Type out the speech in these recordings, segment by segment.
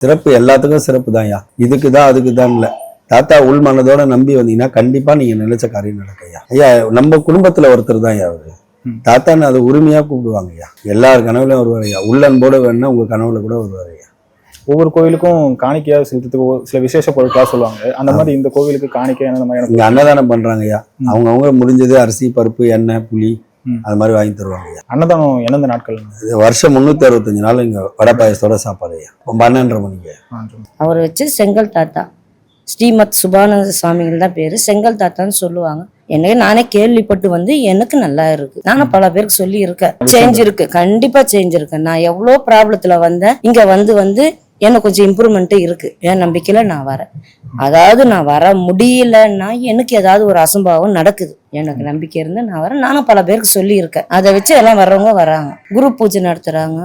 சிறப்பு எல்லாத்துக்கும் சிறப்பு தான்யா. இதுக்கு தான் அதுக்கு தான் இல்லை. தாத்தா உள் மனதோட நம்பி வந்தீங்கன்னா கண்டிப்பா நீங்க நினைச்ச காரியம் நடக்கையா. ஐயா நம்ம குடும்பத்துல ஒருத்தர் தான் ஐயா அவரு. தாத்தான்னு அதை உரிமையா கூப்பிடுவாங்க ஐயா. எல்லார் கனவுலையும் வருவார் ஐயா. உள்ளன்போட வேணும்னா உங்க கனவுல கூட வருவார் ஐயா. ஒவ்வொரு கோவிலுக்கும் காணிக்கையா செலுத்துறதுக்கு சில விசேஷ பொருட்களா சொல்லுவாங்க. அந்த மாதிரி இந்த கோவிலுக்கு காணிக்கை அந்த மாதிரி இங்க அன்னதானம் பண்றாங்க ஐயா. அவங்கவுங்க முடிஞ்சது அரிசி பருப்பு எண்ணெய் புளி அது மாதிரி வாங்கி தருவாங்க ஐயா. அன்னதானம் எந்தெந்த நாட்கள்? வருஷம் 365 நாள் இங்க வடை பாயசத்தோட சாப்பாடு ஐயா. 12:30 மணிக்கு. அவர் வச்சு செங்கல் தாத்தா ஸ்ரீமத் சுபானந்த சுவாமிகள் தான் பேரு. செங்கல் தாத்தான்னு சொல்லுவாங்க. எனக்கு நானே கேள்விப்பட்டு வந்து எனக்கு நல்லா இருக்கு. நானும் பல பேருக்கு சொல்லி இருக்கேன். சேஞ்ச் இருக்கு, கண்டிப்பா சேஞ்ச் இருக்கு. நான் எவ்வளோ ப்ராப்ளத்துல வந்தேன், இங்க வந்து எனக்கு கொஞ்சம் இம்ப்ரூவ்மெண்ட் இருக்கு. என் நம்பிக்கையில நான் வரேன். அதாவது நான் வர முடியலன்னா எனக்கு ஏதாவது ஒரு அசம்பாவம் நடக்குது, எனக்கு நம்பிக்கை இருந்து நான் வரேன். நானும் பல பேருக்கு சொல்லி இருக்கேன். அதை வச்சு எல்லாம் வர்றவங்க வராங்க. குரு பூஜை நடத்துறாங்க,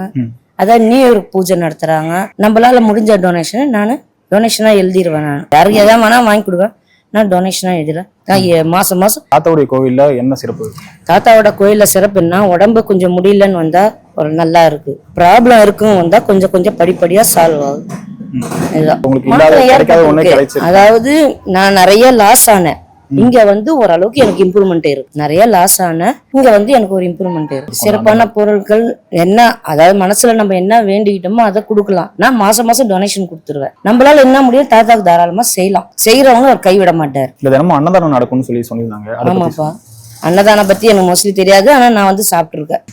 அதாவது நியூ இயர் பூஜை நடத்துறாங்க. நம்மளால முடிஞ்ச டொனேஷன் நான் டொனேஷனா எழுதிடுவேன். நான் யாருக்கு எதாவது வேணா வாங்கி கொடுவேன், நான் டொனேஷனா எழுதுறேன். நான் மாசம் தாத்தாவுடைய கோவில்ல என்ன சிறப்பு? தாத்தாவோட கோயில்ல சிறப்புன்னா உடம்பு கொஞ்சம் முடியலன்னு வந்தா ஒரு நல்லா இருக்கு, ப்ராப்ளம் இருக்கும் வந்தா கொஞ்சம் கொஞ்சம் படிப்படியா சால்வ் ஆகும். அதாவது நான் நிறைய லாஸ் ஆனேன், இங்க வந்து ஓரளவுக்கு எனக்கு இம்ப்ரூவ்மெண்ட் இருக்கு. நிறைய லாஸ் ஆன இங்க வந்து எனக்கு ஒரு இம்ப்ரூவ்மெண்ட் இருக்கு. சிறப்பான பொருட்கள் என்ன, அதாவது மனசுல நம்ம என்ன வேண்டிக்கிட்டோமோ அதை கொடுக்கலாம். நான் மாசம் டொனேஷன் கொடுத்துருவேன். நம்மளால என்ன முடியும் தாத்தாக்கு தாராளமா செய்யலாம். செய்யறவங்க அவர் கைவிட மாட்டார். தினமும் அன்னதானம் நடக்கும்னு சொல்லியிருந்தாங்க. ஆமாப்பா, அன்னதானம் பத்தி எனக்கு மோஸ்ட்லி தெரியாது, ஆனா நான் வந்து சாப்பிட்டு இருக்கேன்.